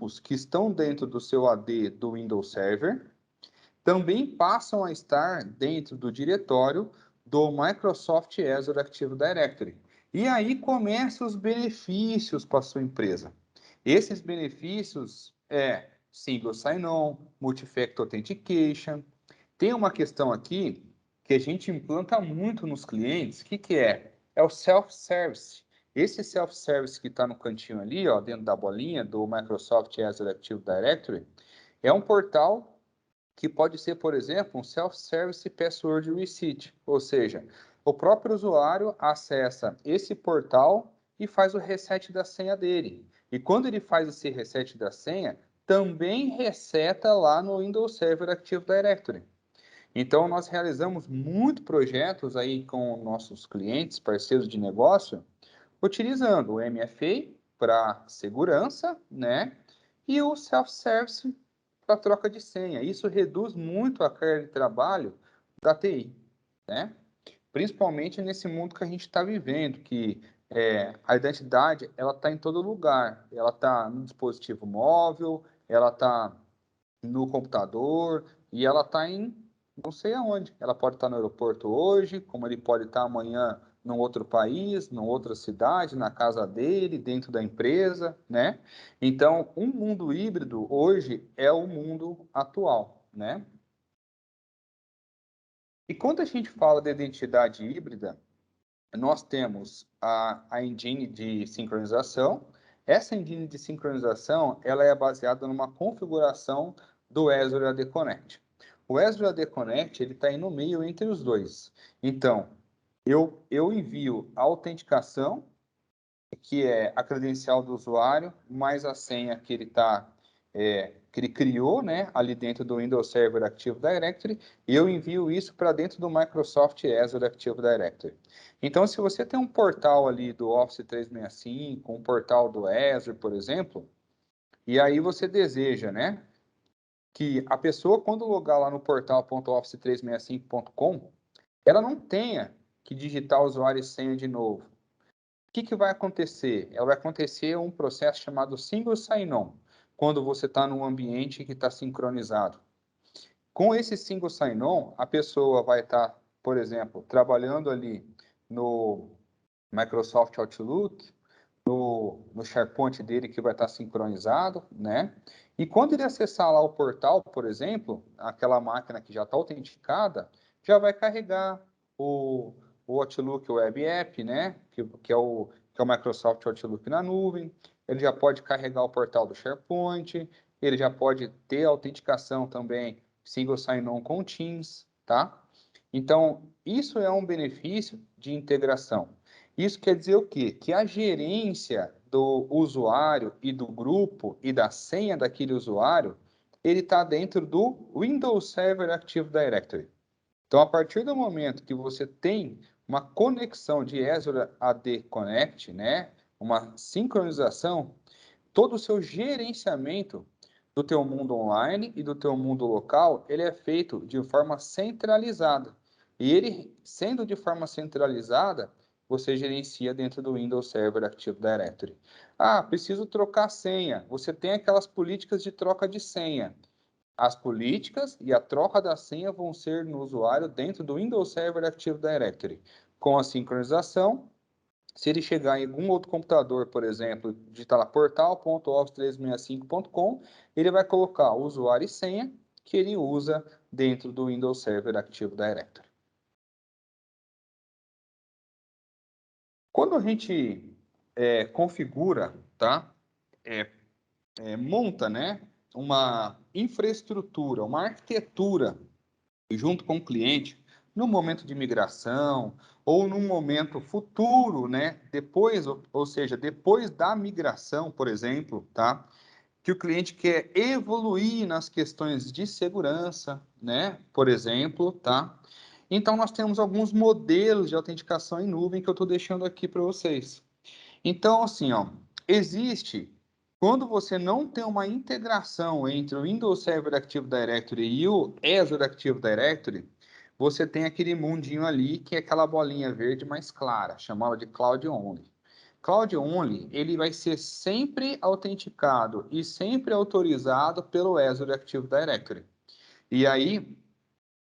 grupos que estão dentro do seu AD do Windows Server também passam a estar dentro do diretório do Microsoft Azure Active Directory. E aí começam os benefícios para a sua empresa. Esses benefícios é Single Sign-On, Multi-Factor Authentication. Tem uma questão aqui que a gente implanta muito nos clientes, que é? É o Self-Service. Esse Self-Service que está no cantinho ali, ó, dentro da bolinha do Microsoft Azure Active Directory, é um portal que pode ser, por exemplo, um Self-Service Password Reset, ou seja, o próprio usuário acessa esse portal e faz o reset da senha dele. E quando ele faz esse reset da senha, também reseta lá no Windows Server Active Directory. Então, nós realizamos muitos projetos aí com nossos clientes, parceiros de negócio, utilizando o MFA para segurança, né? E o self-service para troca de senha. Isso reduz muito a carga de trabalho da TI, né? Principalmente nesse mundo que a gente está vivendo, que a identidade ela está em todo lugar. Ela está no dispositivo móvel, ela está no computador e ela está em não sei aonde. Ela pode estar no aeroporto hoje, como ele pode estar amanhã num outro país, numa outra cidade, na casa dele, dentro da empresa, né? Então, um mundo híbrido hoje é o mundo atual, né? E quando a gente fala de identidade híbrida, nós temos a engine de sincronização. Essa engine de sincronização, ela é baseada numa configuração do Azure AD Connect. O Azure AD Connect, ele está aí no meio entre os dois. Então, eu envio a autenticação, que é a credencial do usuário, mais a senha que ele criou, né, ali dentro do Windows Server Active Directory, e eu envio isso para dentro do Microsoft Azure Active Directory. Então, se você tem um portal ali do Office 365, um portal do Azure, por exemplo, e aí você deseja, né, que a pessoa, quando logar lá no portal.office365.com, ela não tenha que digitar usuário e senha de novo. O que vai acontecer? Vai acontecer um processo chamado Single Sign-On, quando você está num ambiente que está sincronizado. Com esse Single Sign-On, a pessoa vai estar, por exemplo, trabalhando ali no Microsoft Outlook, no SharePoint dele que vai estar sincronizado, né? E quando ele acessar lá o portal, por exemplo, aquela máquina que já está autenticada, já vai carregar o Outlook Web App, né? Que é o Microsoft Outlook na nuvem. Ele já pode carregar o portal do SharePoint, ele já pode ter autenticação também, single sign-on com Teams, tá? Então, isso é um benefício de integração. Isso quer dizer o quê? Que a gerência do usuário e do grupo e da senha daquele usuário, ele está dentro do Windows Server Active Directory. Então, a partir do momento que você tem uma conexão de Azure AD Connect, né, uma sincronização, todo o seu gerenciamento do teu mundo online e do teu mundo local, ele é feito de forma centralizada. E ele, sendo de forma centralizada, você gerencia dentro do Windows Server Active Directory. Ah, preciso trocar senha. Você tem aquelas políticas de troca de senha. As políticas e a troca da senha vão ser no usuário dentro do Windows Server Active Directory. Com a sincronização, se ele chegar em algum outro computador, por exemplo, digitar lá portal.office365.com, ele vai colocar o usuário e senha que ele usa dentro do Windows Server Active Directory. Quando a gente configura, tá? Monta, né, uma infraestrutura, uma arquitetura junto com o cliente, no momento de migração ou num momento futuro, né, depois, ou seja, depois da migração, por exemplo, tá? Que o cliente quer evoluir nas questões de segurança, né, por exemplo, tá? Então, nós temos alguns modelos de autenticação em nuvem que eu estou deixando aqui para vocês. Então, assim, ó, existe, quando você não tem uma integração entre o Windows Server Active Directory e o Azure Active Directory, você tem aquele mundinho ali que é aquela bolinha verde mais clara, chamada de Cloud Only. Cloud Only, ele vai ser sempre autenticado e sempre autorizado pelo Azure Active Directory. E aí,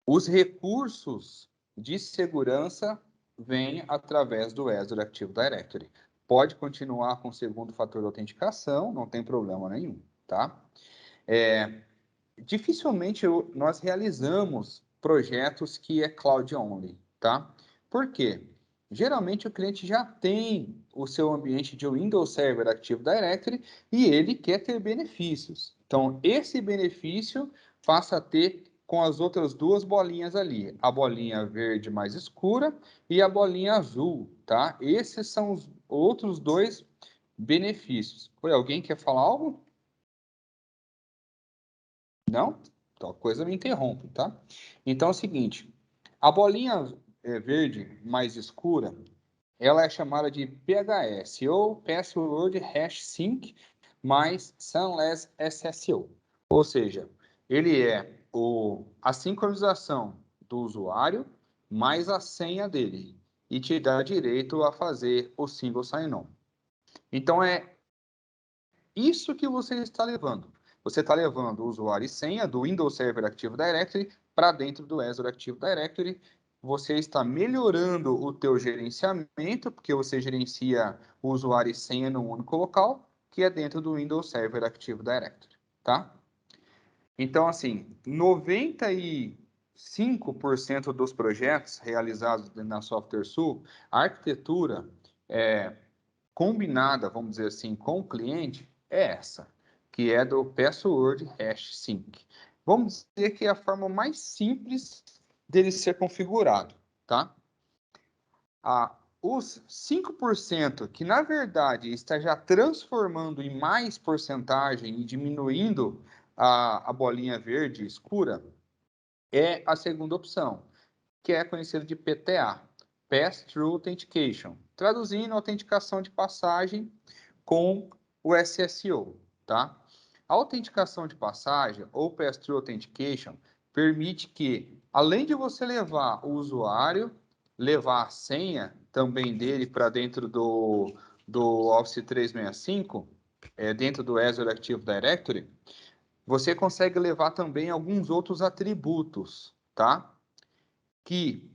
os recursos de segurança vêm através do Azure Active Directory. Pode continuar com o segundo fator de autenticação, não tem problema nenhum, tá? Dificilmente nós realizamos projetos que é Cloud Only, tá? Por quê? Geralmente o cliente já tem o seu ambiente de Windows Server Active Directory e ele quer ter benefícios. Então, esse benefício passa a ter com as outras duas bolinhas ali, a bolinha verde mais escura e a bolinha azul, tá? Esses são os outros dois benefícios. Oi, alguém quer falar algo? Não? Então, a coisa me interrompe, tá? Então é o seguinte, a bolinha verde mais escura, ela é chamada de PHS, ou Password Hash Sync mais Sunless SSO. Ou seja, ele é a sincronização do usuário mais a senha dele e te dá direito a fazer o single sign-on. Então, é isso que você está levando. Você está levando o usuário e senha do Windows Server Active Directory para dentro do Azure Active Directory. Você está melhorando o teu gerenciamento, porque você gerencia o usuário e senha num único local, que é dentro do Windows Server Active Directory, tá? Então, assim, 95% dos projetos realizados na SoftwareSul, a arquitetura combinada, vamos dizer assim, com o cliente é essa, que é do Password Hash Sync. Vamos dizer que é a forma mais simples dele ser configurado, tá? Os 5% que, na verdade, está já transformando em mais porcentagem e diminuindo a bolinha verde escura, é a segunda opção, que é conhecido de PTA, Pass-Through Authentication, traduzindo autenticação de passagem com o SSO, tá? A autenticação de passagem ou Pass-Through Authentication permite que, além de você levar o usuário, levar a senha também dele para dentro do Office 365, dentro do Azure Active Directory, você consegue levar também alguns outros atributos, tá? Que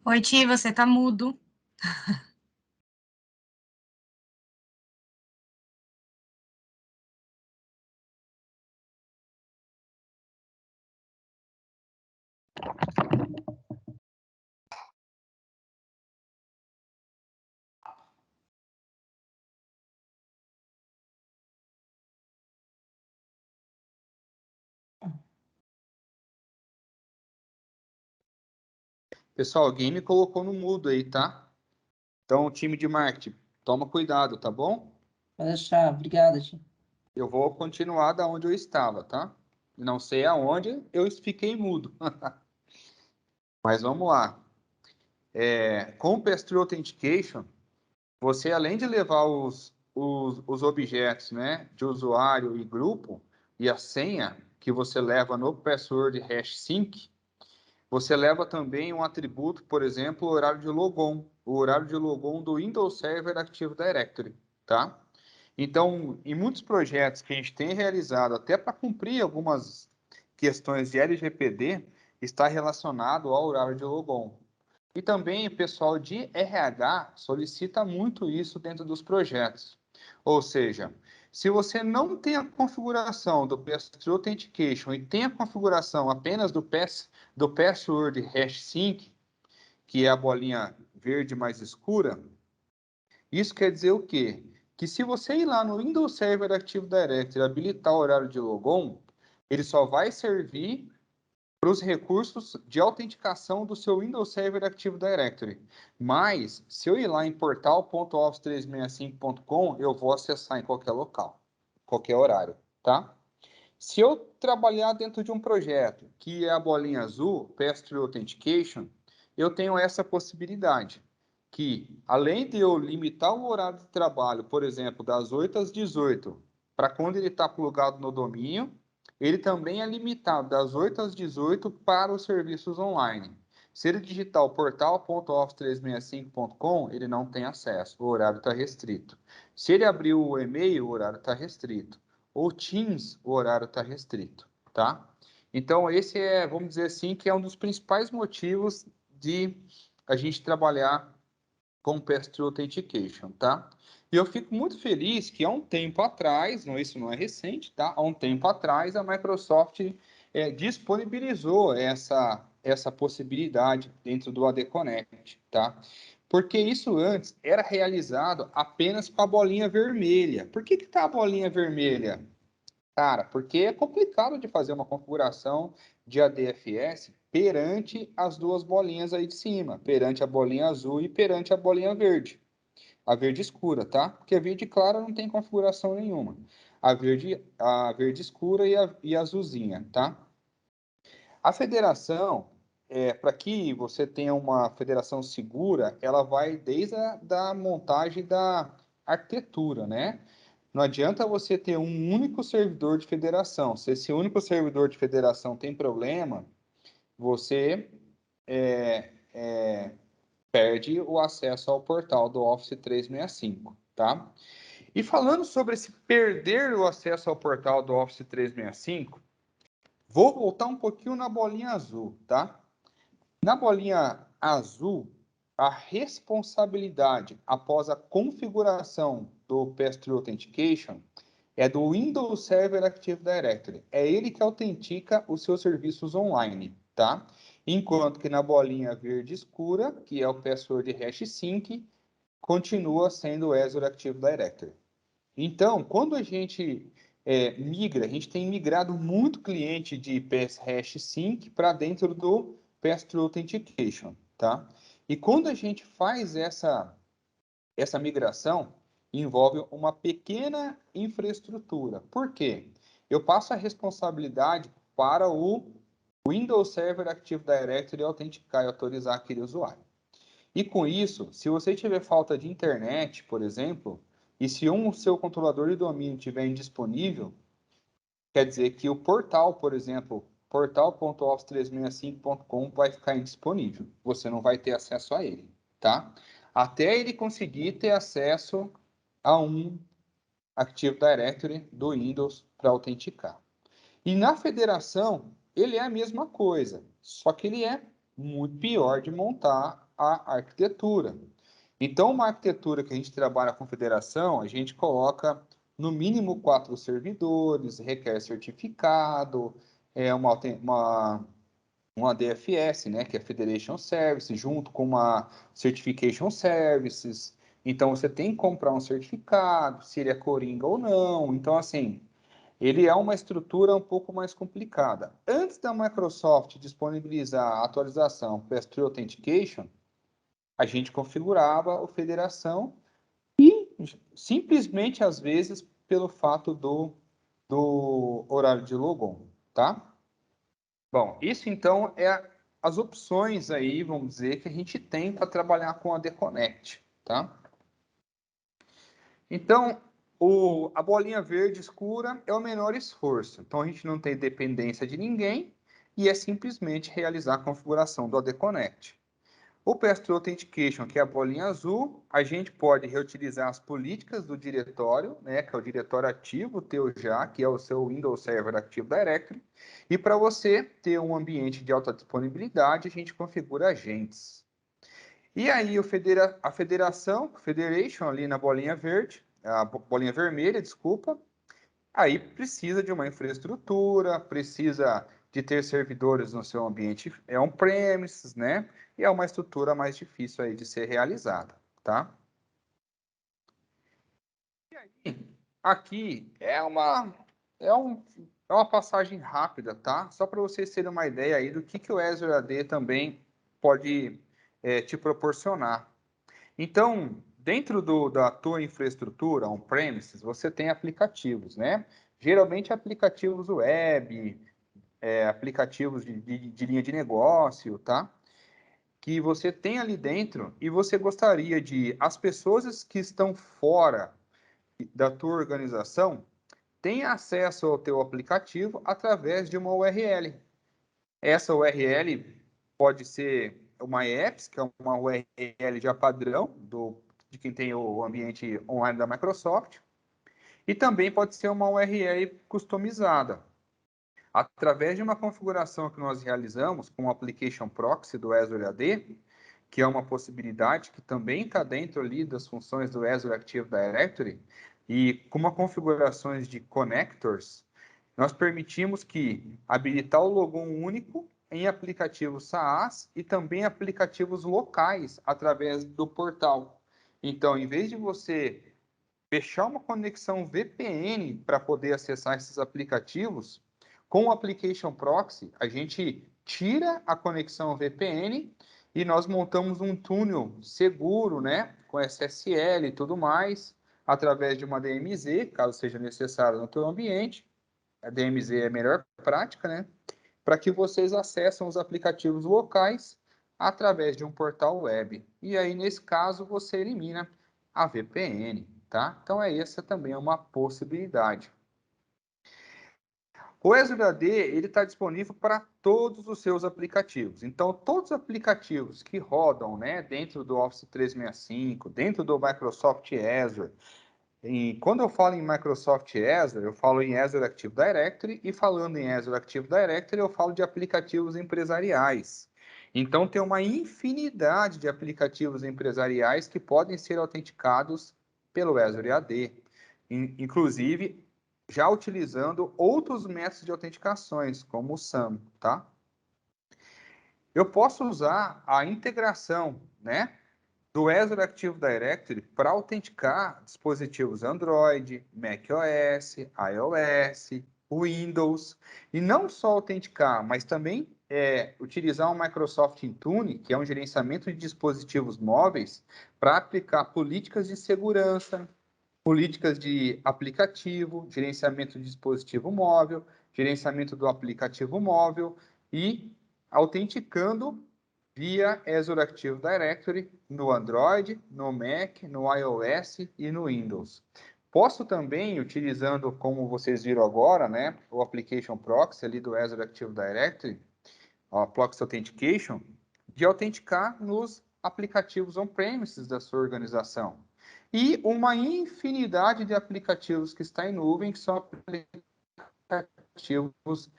Oi, Ti, você tá mudo. Pessoal, alguém me colocou no mudo aí, tá? Então, time de marketing, toma cuidado, tá bom? Pode deixar, obrigado, Ti. Eu vou continuar da onde eu estava, tá? Não sei aonde eu fiquei mudo. Mas vamos lá. Com o Pass-Through Authentication, você, além de levar os objetos, né, de usuário e grupo, e a senha que você leva no Password Hash Sync, você leva também um atributo, por exemplo, o horário de logon, o horário de logon do Windows Server Active Directory, tá? Então, em muitos projetos que a gente tem realizado, até para cumprir algumas questões de LGPD, está relacionado ao horário de logon. E também o pessoal de RH solicita muito isso dentro dos projetos. Ou seja, se você não tem a configuração do Pass-Through Authentication e tem a configuração apenas do Password Hash Sync, que é a bolinha verde mais escura, isso quer dizer o quê? Que se você ir lá no Windows Server Active Directory e habilitar o horário de logon, ele só vai servir para os recursos de autenticação do seu Windows Server Active Directory. Mas, se eu ir lá em portal.office365.com, eu vou acessar em qualquer local, qualquer horário, tá? Se eu trabalhar dentro de um projeto que é a bolinha azul, Pass-Through Authentication, eu tenho essa possibilidade, que além de eu limitar o horário de trabalho, por exemplo, das 8 às 18, para quando ele está plugado no domínio, ele também é limitado das 8 às 18 para os serviços online. Se ele digitar o portal.office365.com, ele não tem acesso, o horário está restrito. Se ele abrir o e-mail, o horário está restrito. Ou Teams, o horário está restrito, tá? Então, esse é, vamos dizer assim, que é um dos principais motivos de a gente trabalhar com Pass-Through Authentication, tá? E eu fico muito feliz que há um tempo atrás, não, isso não é recente, tá? Há um tempo atrás, a Microsoft disponibilizou essa possibilidade dentro do AD Connect, tá? Porque isso antes era realizado apenas com a bolinha vermelha. Por que que tá a bolinha vermelha? Cara, porque é complicado de fazer uma configuração de ADFS perante as duas bolinhas aí de cima, perante a bolinha azul e perante a bolinha verde. A verde escura, tá? Porque a verde clara não tem configuração nenhuma. A verde escura e a azulzinha, tá? A federação, para que você tenha uma federação segura, ela vai desde a da montagem da arquitetura, né? Não adianta você ter um único servidor de federação. Se esse único servidor de federação tem problema, você perde o acesso ao portal do Office 365, tá? E falando sobre esse perder o acesso ao portal do Office 365, vou voltar um pouquinho na bolinha azul, tá? Na bolinha azul, a responsabilidade após a configuração do Pass-Through Authentication é do Windows Server Active Directory. É ele que autentica os seus serviços online, tá? Enquanto que na bolinha verde escura, que é o password hash sync, continua sendo o Azure Active Directory. Então, quando a gente migra, a gente tem migrado muito cliente de hash sync para dentro do Pass-Through Authentication, tá? E quando a gente faz essa migração, envolve uma pequena infraestrutura. Por quê? Eu passo a responsabilidade para o Windows Server Active Directory autenticar e autorizar aquele usuário. E com isso, se você tiver falta de internet, por exemplo, e se seu controlador de domínio estiver indisponível, quer dizer que o portal, por exemplo, portal.office365.com vai ficar indisponível. Você não vai ter acesso a ele, tá? Até ele conseguir ter acesso a um Active Directory do Windows para autenticar. E na federação, ele é a mesma coisa, só que ele é muito pior de montar a arquitetura. Então, uma arquitetura que a gente trabalha com federação, a gente coloca no mínimo 4 servidores, requer certificado, uma DFS, né, que é Federation Service, junto com uma Certification Services. Então, você tem que comprar um certificado, se ele é Coringa ou não. Então, assim, ele é uma estrutura um pouco mais complicada. Antes da Microsoft disponibilizar a atualização Pass-Through Authentication, a gente configurava a federação e simplesmente, às vezes, pelo fato do horário de logon, tá? Bom, isso então é as opções aí, vamos dizer, que a gente tem para trabalhar com a Deconnect, tá? Então, a bolinha verde escura é o menor esforço. Então, a gente não tem dependência de ninguém e é simplesmente realizar a configuração do AD Connect. O Pass-Through Authentication, que é a bolinha azul, a gente pode reutilizar as políticas do diretório, né, que é o diretório ativo teu já, que é o seu Windows Server Active Directory. E para você ter um ambiente de alta disponibilidade, a gente configura agentes. E aí a federação, Federation ali na bolinha verde, a bolinha vermelha, desculpa, aí precisa de uma infraestrutura, precisa de ter servidores no seu ambiente on-premises, né? E é uma estrutura mais difícil aí de ser realizada, tá? E aí, aqui é uma passagem rápida, tá? Só para vocês terem uma ideia aí do que o Azure AD também pode te proporcionar. Então, dentro da tua infraestrutura on-premises, você tem aplicativos, né? Geralmente aplicativos web, aplicativos de linha de negócio, tá? Que você tem ali dentro e você gostaria de as pessoas que estão fora da tua organização tenham acesso ao teu aplicativo através de uma URL. Essa URL pode ser uma EPS, que é uma URL já padrão de quem tem o ambiente online da Microsoft, e também pode ser uma URL customizada. Através de uma configuração que nós realizamos com o Application Proxy do Azure AD, que é uma possibilidade que também está dentro ali das funções do Azure Active Directory, e com uma configurações de connectors, nós permitimos que habilitar o logon único em aplicativos SaaS e também aplicativos locais através do portal. Então, em vez de você fechar uma conexão VPN para poder acessar esses aplicativos, com o Application Proxy, a gente tira a conexão VPN e nós montamos um túnel seguro, né, com SSL e tudo mais, através de uma DMZ, caso seja necessário no teu ambiente. A DMZ é a melhor prática, né, para que vocês acessem os aplicativos locais através de um portal web. E aí, nesse caso, você elimina a VPN, tá? Então, essa também é uma possibilidade. O Azure AD ele está disponível para todos os seus aplicativos. Então, todos os aplicativos que rodam, né, dentro do Office 365, dentro do Microsoft Azure, e quando eu falo em Microsoft Azure, eu falo em Azure Active Directory, e falando em Azure Active Directory, eu falo de aplicativos empresariais. Então, tem uma infinidade de aplicativos empresariais que podem ser autenticados pelo Azure AD. Inclusive, já utilizando outros métodos de autenticações, como o SAM, tá? Eu posso usar a integração, né, do Azure Active Directory para autenticar dispositivos Android, macOS, iOS, Windows, e não só autenticar, mas também utilizar o Microsoft Intune, que é um gerenciamento de dispositivos móveis, para aplicar políticas de segurança, políticas de aplicativo, gerenciamento de dispositivo móvel, gerenciamento do aplicativo móvel e autenticando via Azure Active Directory no Android, no Mac, no iOS e no Windows. Posso também, utilizando, como vocês viram agora, né, o Application Proxy ali do Azure Active Directory, a Proxy Authentication, de autenticar nos aplicativos on-premises da sua organização. E uma infinidade de aplicativos que está em nuvem, que são aplicativos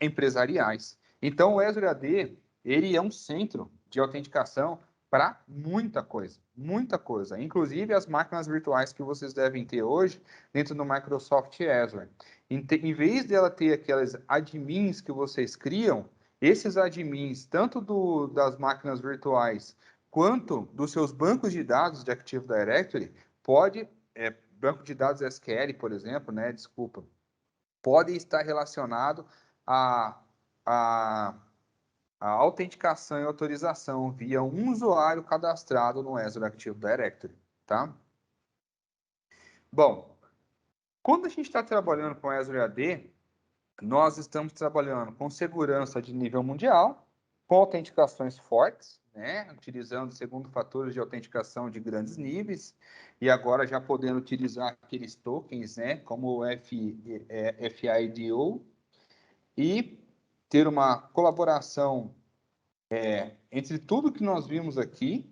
empresariais. Então, o Azure AD, ele é um centro de autenticação para muita coisa, inclusive as máquinas virtuais que vocês devem ter hoje dentro do Microsoft Azure. Em vez dela ter aquelas admins que vocês criam, esses admins, tanto das máquinas virtuais quanto dos seus bancos de dados de Active Directory, banco de dados SQL, por exemplo, né? Desculpa, pode estar relacionado a, a, a autenticação e autorização via um usuário cadastrado no Azure Active Directory, tá? Bom, quando a gente está trabalhando com Azure AD, nós estamos trabalhando com segurança de nível mundial, com autenticações fortes, né, utilizando segundo fatores de autenticação de grandes níveis, e agora já podendo utilizar aqueles tokens, né, como o FIDO, e ter uma colaboração entre tudo que nós vimos aqui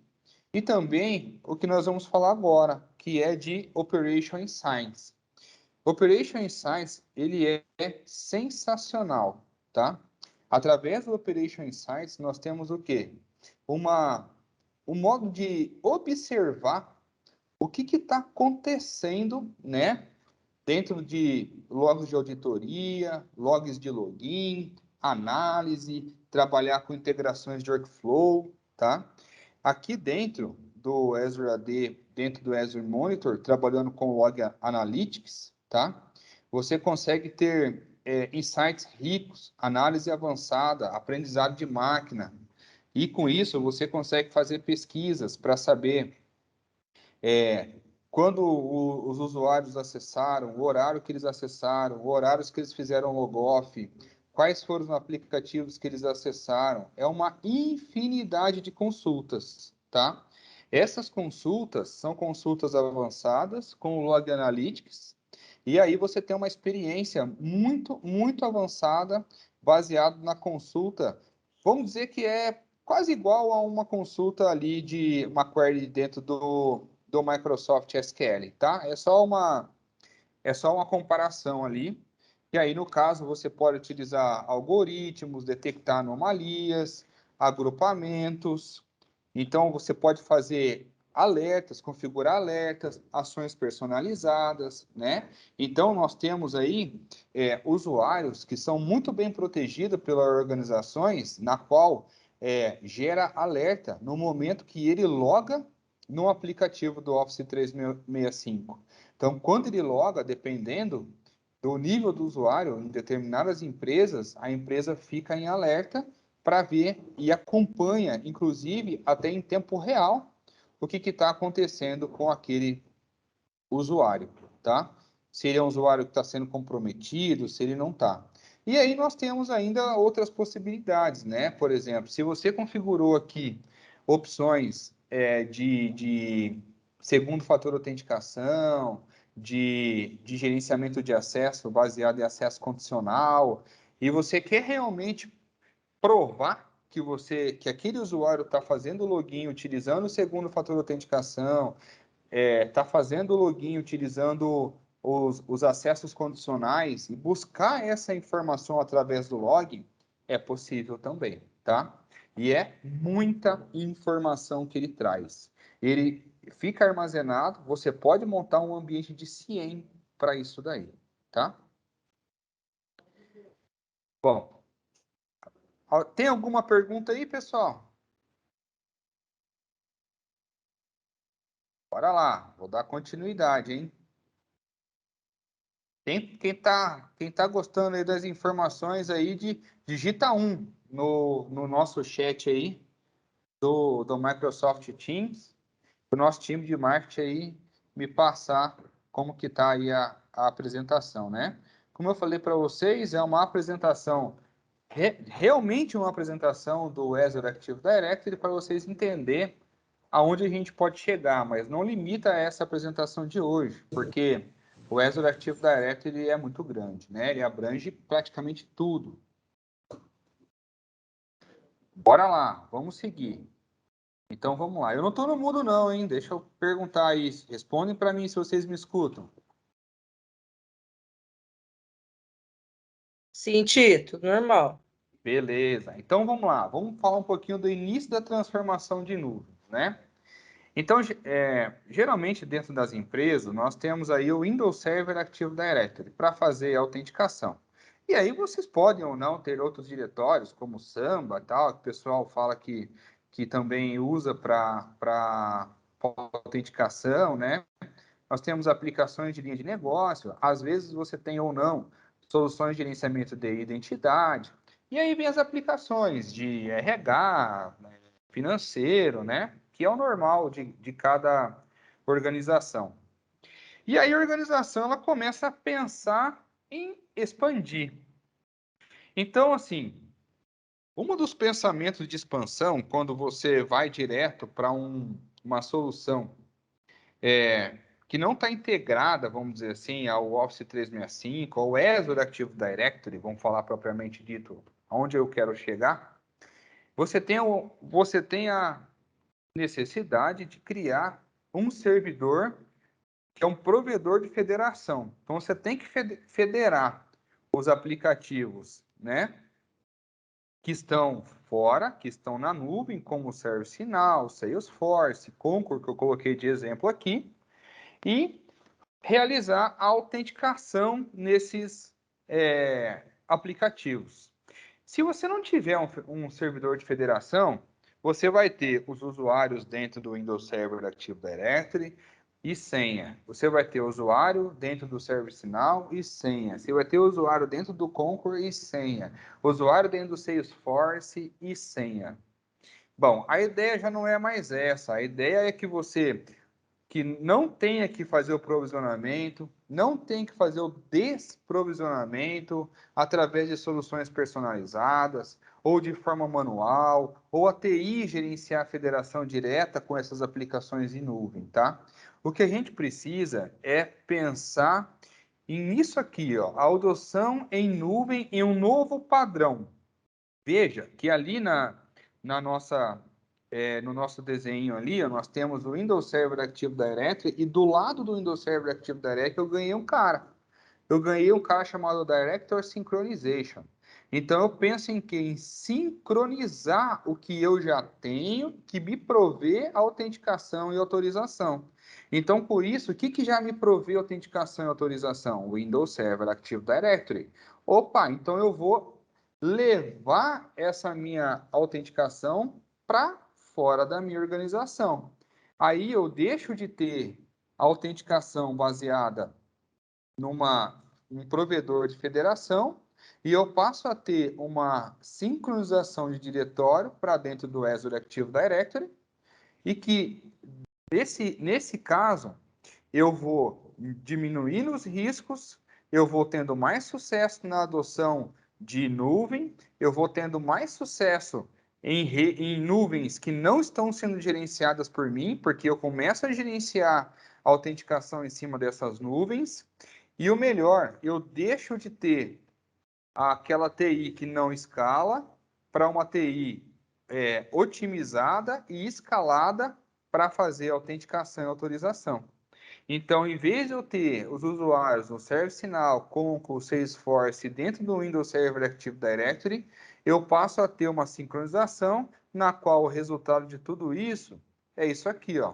e também o que nós vamos falar agora, que é de Operation Insights. Operation Insights, ele é sensacional, tá? Através do Operation Insights, nós temos o quê? Um modo de observar o que está acontecendo, né? Dentro de logs de auditoria, logs de login, análise, trabalhar com integrações de workflow, tá? Aqui dentro do Azure AD, dentro do Azure Monitor, trabalhando com Log Analytics, tá? Você consegue ter insights ricos, análise avançada, aprendizado de máquina. E com isso, você consegue fazer pesquisas para saber quando os usuários acessaram, o horário que eles acessaram, horários que eles fizeram logoff, quais foram os aplicativos que eles acessaram. É uma infinidade de consultas, tá? Essas consultas são consultas avançadas com o Log Analytics, e aí você tem uma experiência muito, muito avançada, baseado na consulta. Vamos dizer que é quase igual a uma consulta ali de uma query dentro do Microsoft SQL, tá? É só uma comparação ali. E aí, no caso, você pode utilizar algoritmos, detectar anomalias, agrupamentos. Então, você pode fazer alertas, configurar alertas, ações personalizadas, né? Então, nós temos aí usuários que são muito bem protegidos pelas organizações, na qual gera alerta no momento que ele loga no aplicativo do Office 365. Então, quando ele loga, dependendo do nível do usuário, em determinadas empresas, a empresa fica em alerta para ver e acompanha, inclusive, até em tempo real, o que está acontecendo com aquele usuário, tá? Se ele é um usuário que está sendo comprometido, se ele não está. E aí nós temos ainda outras possibilidades, né? Por exemplo, se você configurou aqui opções de segundo fator de autenticação, de gerenciamento de acesso baseado em acesso condicional, e você quer realmente provar que aquele usuário está fazendo o login utilizando o segundo fator de autenticação, está fazendo o login utilizando os acessos condicionais e buscar essa informação através do login, é possível também, tá? E é muita informação que ele traz. Ele fica armazenado, você pode montar um ambiente de CIEM para isso daí, tá? Bom, tem alguma pergunta aí, pessoal? Bora lá, vou dar continuidade, hein? Quem tá gostando aí das informações aí, digita 1 no nosso chat aí do Microsoft Teams, o nosso time de marketing aí me passar como que tá aí a apresentação, né? Como eu falei para vocês, é uma apresentação, realmente uma apresentação do Azure Active Directory para vocês entenderem aonde a gente pode chegar, mas não limita a essa apresentação de hoje, porque o Azure Active Directory é muito grande, né? Ele abrange praticamente tudo. Bora lá, vamos seguir. Então vamos lá. Eu não estou no mudo não, hein? Deixa eu perguntar isso. Respondem para mim se vocês me escutam. Sim, Tito, normal. Beleza. Então vamos lá. Vamos falar um pouquinho do início da transformação de nuvem, né? Então, geralmente dentro das empresas, nós temos aí o Windows Server Active Directory para fazer a autenticação. E aí vocês podem ou não ter outros diretórios, como o Samba, tal, que o pessoal fala que também usa para autenticação, né? Nós temos aplicações de linha de negócio, às vezes você tem ou não soluções de gerenciamento de identidade. E aí vem as aplicações de RH, né, financeiro, né? Que é o normal de cada organização. E aí a organização ela começa a pensar em expandir. Então, assim, um dos pensamentos de expansão, quando você vai direto para uma solução que não está integrada, vamos dizer assim, ao Office 365, ao Azure Active Directory, vamos falar propriamente dito, onde eu quero chegar, você tem a necessidade de criar um servidor que é um provedor de federação. Então, você tem que federar os aplicativos, né, que estão fora, que estão na nuvem, como o ServiceNow, Salesforce, Concur, que eu coloquei de exemplo aqui, e realizar a autenticação nesses aplicativos. Se você não tiver um servidor de federação, você vai ter os usuários dentro do Windows Server Active Directory e senha. Você vai ter usuário dentro do ServiceNow e senha. Você vai ter usuário dentro do Concur e senha. Usuário dentro do Salesforce e senha. Bom, a ideia já não é mais essa. A ideia é que você que não tenha que fazer o provisionamento, não tem que fazer o desprovisionamento através de soluções personalizadas, ou de forma manual, ou a TI gerenciar a federação direta com essas aplicações em nuvem, tá? O que a gente precisa é pensar nisso aqui, ó, a adoção em nuvem em um novo padrão. Veja que ali na nossa no nosso desenho ali, ó, nós temos o Windows Server Active Directory e do lado do Windows Server Active Directory eu ganhei um cara. Eu ganhei um cara chamado Director Synchronization. Então eu penso em sincronizar o que eu já tenho, que me provê autenticação e autorização. Então, por isso, o que já me provê autenticação e autorização? O Windows Server Active Directory. Opa, então eu vou levar essa minha autenticação para fora da minha organização. Aí eu deixo de ter autenticação baseada um provedor de federação e eu passo a ter uma sincronização de diretório para dentro do Azure Active Directory e que, nesse caso, eu vou diminuindo os riscos, eu vou tendo mais sucesso na adoção de nuvem, eu vou tendo mais sucesso em nuvens que não estão sendo gerenciadas por mim, porque eu começo a gerenciar a autenticação em cima dessas nuvens. E o melhor, eu deixo de ter aquela TI que não escala para uma TI otimizada e escalada para fazer autenticação e autorização. Então, em vez de eu ter os usuários no ServiceNow, Concur, Salesforce dentro do Windows Server Active Directory, eu passo a ter uma sincronização na qual o resultado de tudo isso é isso aqui, ó.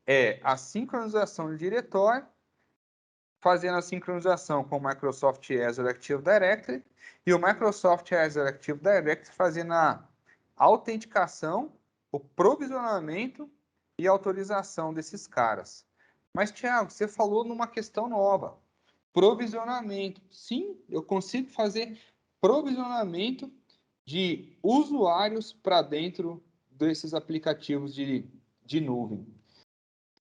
É a sincronização de diretório, fazendo a sincronização com o Microsoft Azure Active Directory e o Microsoft Azure Active Directory fazendo a autenticação, o provisionamento e autorização desses caras. Mas, Thiago, você falou numa questão nova. Provisionamento. Sim, eu consigo fazer provisionamento de usuários para dentro desses aplicativos de nuvem.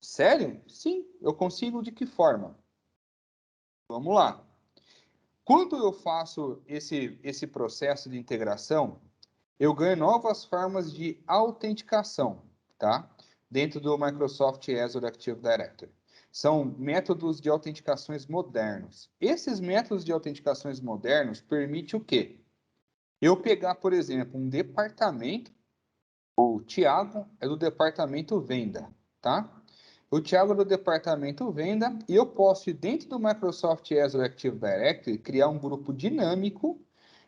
Sério? Sim, eu consigo. De que forma? Vamos lá. Quando eu faço esse processo de integração, eu ganho novas formas de autenticação, tá? Dentro do Microsoft Azure Active Directory. São métodos de autenticações modernos. Esses métodos de autenticações modernos permitem o quê? Eu pegar, por exemplo, um departamento, o Thiago é do departamento venda, tá? O Thiago é do departamento venda e eu posso, dentro do Microsoft Azure Active Directory, criar um grupo dinâmico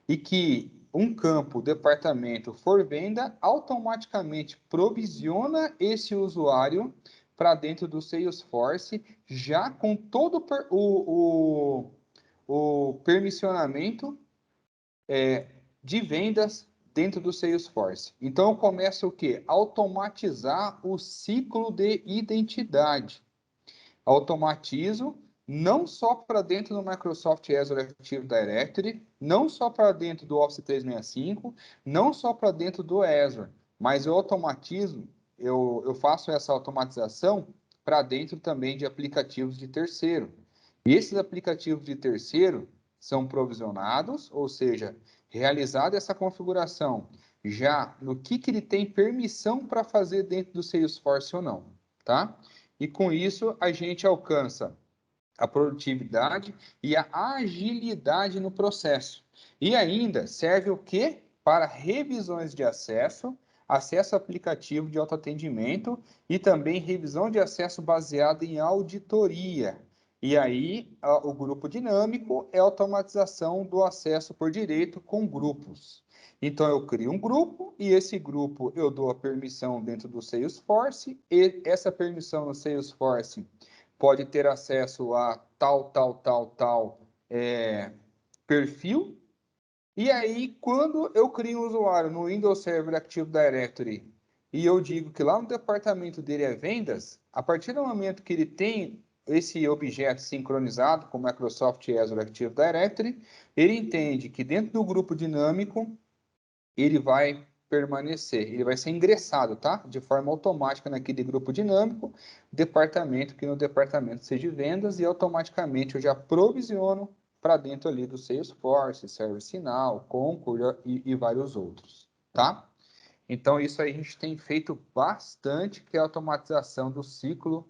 e que um campo, departamento for venda, automaticamente provisiona esse usuário para dentro do Salesforce, já com todo o permissionamento de vendas dentro do Salesforce. Então, eu começo o quê? Automatizar o ciclo de identidade. Automatizo não só para dentro do Microsoft Azure Active Directory, não só para dentro do Office 365, não só para dentro do Azure, mas eu automatizo, eu faço essa automatização para dentro também de aplicativos de terceiro. E esses aplicativos de terceiro são provisionados, ou seja, realizada essa configuração já no que ele tem permissão para fazer dentro do Salesforce ou não, tá? E com isso a gente alcança a produtividade e a agilidade no processo. E ainda serve o quê? Para revisões de acesso, acesso aplicativo de autoatendimento e também revisão de acesso baseada em auditoria. E aí, o grupo dinâmico é a automatização do acesso por direito com grupos. Então, eu crio um grupo e esse grupo eu dou a permissão dentro do Salesforce e essa permissão no Salesforce pode ter acesso a tal perfil. E aí, quando eu crio um usuário no Windows Server Active Directory e eu digo que lá no departamento dele é vendas, a partir do momento que ele tem esse objeto sincronizado com o Microsoft Azure Active Directory, ele entende que dentro do grupo dinâmico, ele vai permanecer. Ele vai ser ingressado, tá? De forma automática naquele grupo dinâmico, departamento, que no departamento seja de vendas, e automaticamente eu já provisiono para dentro ali do Salesforce, ServiceNow, Concur e vários outros, tá? Então, isso aí a gente tem feito bastante, que é a automatização do ciclo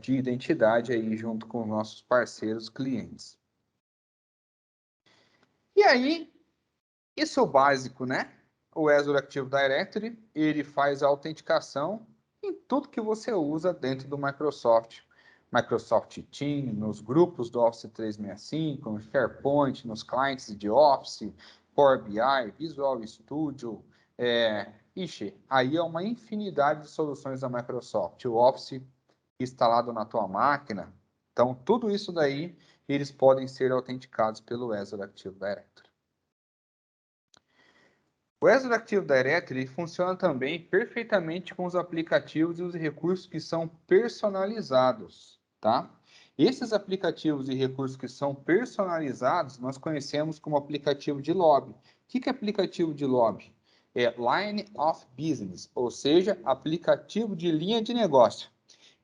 de identidade aí junto com os nossos parceiros clientes. E aí, isso é o básico, né? O Azure Active Directory, ele faz a autenticação em tudo que você usa dentro do Microsoft. Microsoft Teams, nos grupos do Office 365, no SharePoint, nos clientes de Office, Power BI, Visual Studio. Aí é uma infinidade de soluções da Microsoft. O Office instalado na tua máquina. Então, tudo isso daí, eles podem ser autenticados pelo Azure Active Directory. O Azure Active Directory funciona também perfeitamente com os aplicativos e os recursos que são personalizados, tá? Esses aplicativos e recursos que são personalizados, nós conhecemos como aplicativo de lobby. O que é aplicativo de lobby? É Line of Business, ou seja, aplicativo de linha de negócio.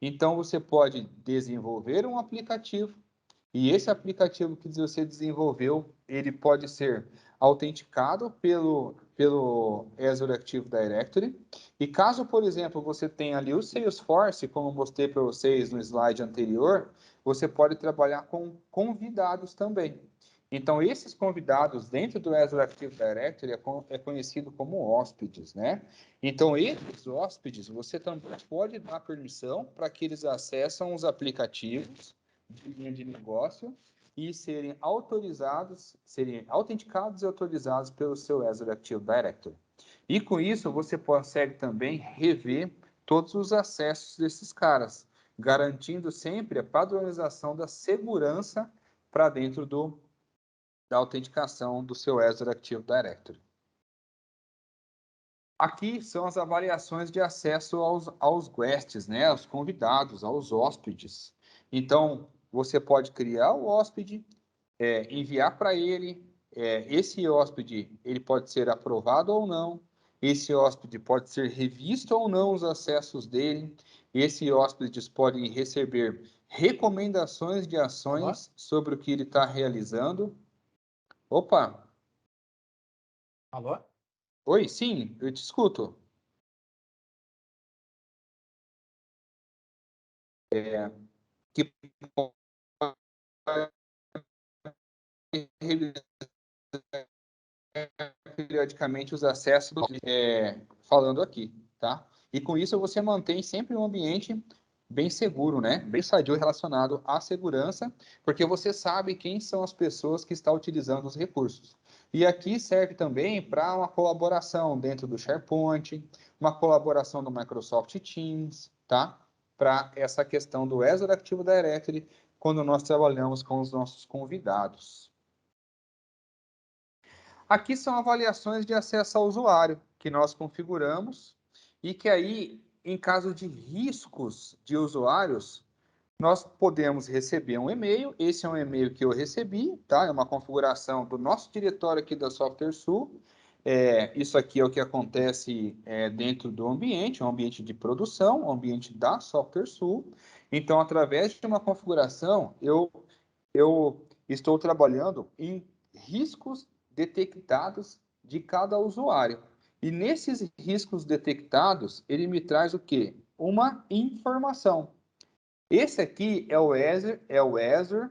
Então, você pode desenvolver um aplicativo e esse aplicativo que você desenvolveu, ele pode ser autenticado pelo Azure Active Directory. E caso, por exemplo, você tenha ali o Salesforce, como eu mostrei para vocês no slide anterior, você pode trabalhar com convidados também. Então, esses convidados dentro do Azure Active Directory é conhecido como hóspedes, né? Então, esses hóspedes, você também pode dar permissão para que eles acessem os aplicativos de linha de negócio e serem autorizados, serem autenticados e autorizados pelo seu Azure Active Directory. E com isso, você consegue também rever todos os acessos desses caras, garantindo sempre a padronização da segurança para dentro da autenticação do seu Azure Active Directory. Aqui são as avaliações de acesso aos guests, né? Aos convidados, aos hóspedes. Então, você pode criar o hóspede, enviar para ele. Esse hóspede ele pode ser aprovado ou não. Esse hóspede pode ser revisto ou não os acessos dele. Esse hóspede pode receber recomendações de ações sobre o que ele está realizando. Opa! Alô? Oi, sim, eu te escuto. Que periodicamente os acessos falando aqui, tá? E com isso você mantém sempre um ambiente bem seguro, né? Bem sadio relacionado à segurança, porque você sabe quem são as pessoas que estão utilizando os recursos. E aqui serve também para uma colaboração dentro do SharePoint, uma colaboração do Microsoft Teams, tá? Para essa questão do Azure Active Directory, quando nós trabalhamos com os nossos convidados. Aqui são avaliações de acesso ao usuário que nós configuramos e que aí, em caso de riscos de usuários, nós podemos receber um e-mail. Esse é um e-mail que eu recebi, tá? É uma configuração do nosso diretório aqui da SoftwareSul. Isso aqui é o que acontece dentro do ambiente, um ambiente de produção, um ambiente da SoftwareSul. Então, através de uma configuração, eu estou trabalhando em riscos detectados de cada usuário. E nesses riscos detectados, ele me traz o quê? Uma informação. Esse aqui é o Azure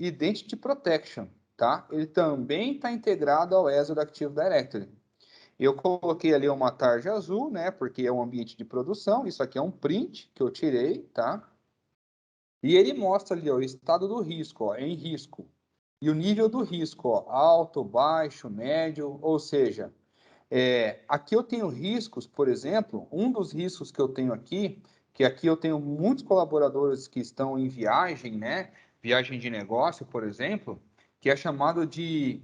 Identity Protection, tá? Ele também está integrado ao Azure Active Directory. Eu coloquei ali uma tarja azul, né? Porque é um ambiente de produção. Isso aqui é um print que eu tirei, tá? E ele mostra ali ó, o estado do risco, ó, em risco. E o nível do risco, ó, alto, baixo, médio, ou seja, aqui eu tenho riscos, por exemplo, um dos riscos que eu tenho aqui, que aqui eu tenho muitos colaboradores que estão em viagem, né? Viagem de negócio, por exemplo, que é chamado de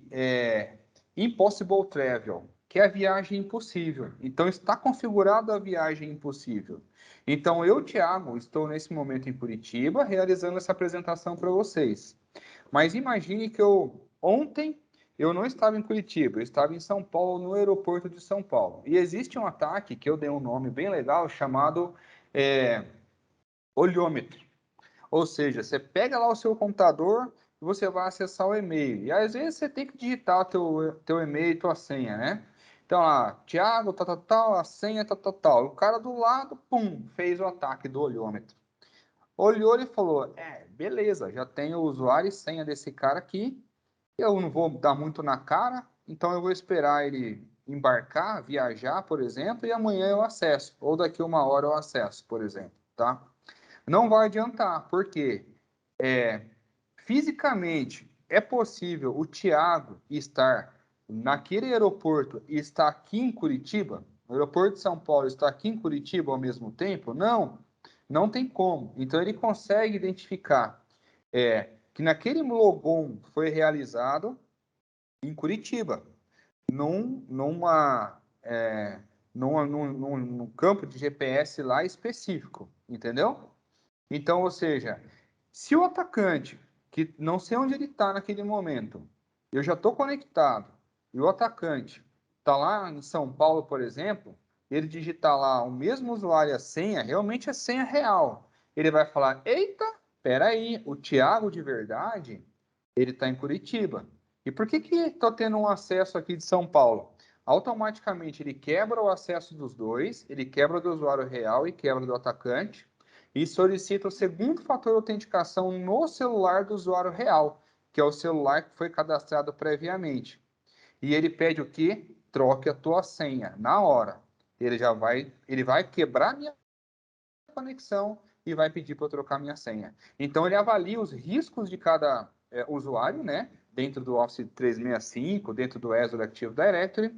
Impossible Travel, que é a viagem impossível. Então, está configurada a viagem impossível. Então, eu, Thiago, estou nesse momento em Curitiba, realizando essa apresentação para vocês. Mas imagine que ontem eu não estava em Curitiba, eu estava em São Paulo, no aeroporto de São Paulo. E existe um ataque que eu dei um nome bem legal chamado olhômetro. Ou seja, você pega lá o seu computador e você vai acessar o e-mail. E às vezes você tem que digitar o teu e-mail e tua senha, né? Então lá, Thiago, tal, a senha, tal. O cara do lado, pum, fez o ataque do olhômetro. Olhou e falou, beleza, já tenho o usuário e senha desse cara aqui, eu não vou dar muito na cara, então eu vou esperar ele embarcar, viajar, por exemplo, e amanhã eu acesso, ou daqui 1 hora eu acesso, por exemplo, tá? Não vai adiantar, porque fisicamente é possível o Thiago estar naquele aeroporto e estar aqui em Curitiba? O aeroporto de São Paulo está aqui em Curitiba ao mesmo tempo? Não, não tem como. Então ele consegue identificar que naquele logon foi realizado em Curitiba, num campo de GPS lá específico, entendeu? Então, ou seja, se o atacante, que não sei onde ele está naquele momento, eu já estou conectado, e o atacante está lá em São Paulo, por exemplo, ele digitar lá o mesmo usuário e a senha, realmente é senha real. Ele vai falar, eita, peraí, o Thiago de verdade, ele está em Curitiba. E por que estou tendo um acesso aqui de São Paulo? Automaticamente ele quebra o acesso dos dois, ele quebra do usuário real e quebra do atacante, e solicita o segundo fator de autenticação no celular do usuário real, que é o celular que foi cadastrado previamente. E ele pede o quê? Troque a tua senha na hora. Ele vai quebrar minha conexão e vai pedir para eu trocar minha senha. Então ele avalia os riscos de cada usuário, né? Dentro do Office 365, dentro do Azure Active Directory,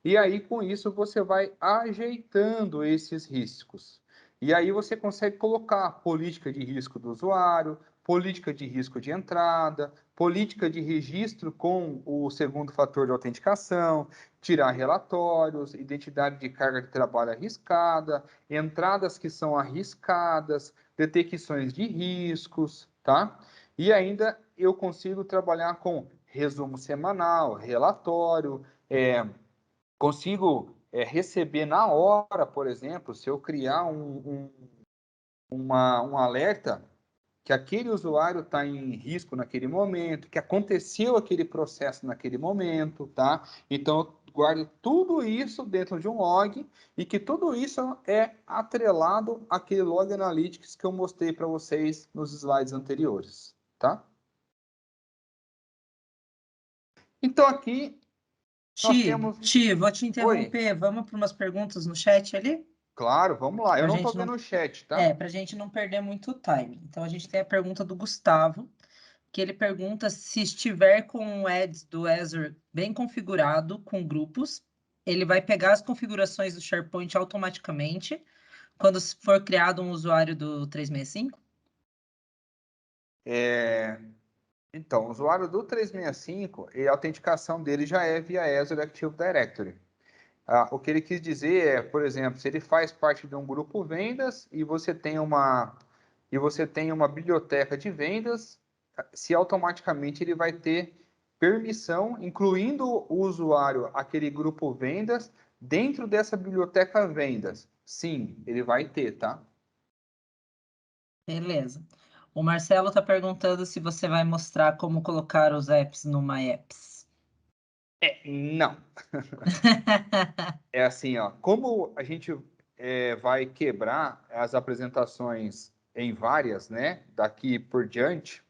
e aí com isso você vai ajeitando esses riscos. E aí você consegue colocar política de risco do usuário, política de risco de entrada, política de registro com o segundo fator de autenticação, tirar relatórios, identidade de carga de trabalho arriscada, entradas que são arriscadas, detecções de riscos, tá? E ainda eu consigo trabalhar com resumo semanal, relatório, consigo receber na hora, por exemplo, se eu criar um alerta que aquele usuário está em risco naquele momento, que aconteceu aquele processo naquele momento, tá? Então, eu guardo tudo isso dentro de um log e que tudo isso é atrelado àquele log analytics que eu mostrei para vocês nos slides anteriores, tá? Então, aqui nós temos... Vou te Oi, interromper. Vamos para umas perguntas no chat ali? claro, vamos lá. Eu Pra não estou gente vendo não... o chat, tá? para a gente não perder muito time. Então, a gente tem a pergunta do Gustavo, que ele pergunta se estiver com o Ads do Azure bem configurado, com grupos, ele vai pegar as configurações do SharePoint automaticamente quando for criado um usuário do 365? Então, o usuário do 365, a autenticação dele já é via Azure Active Directory. O que ele quis dizer é, por exemplo, se ele faz parte de um grupo vendas e você tem uma biblioteca de vendas, se automaticamente ele vai ter permissão, incluindo o usuário, aquele grupo vendas, dentro dessa biblioteca vendas. Sim, ele vai ter, tá? Beleza. O Marcelo está perguntando se você vai mostrar como colocar os apps no My Apps. Não. É assim, ó, como a gente vai quebrar as apresentações em várias, né, daqui por diante,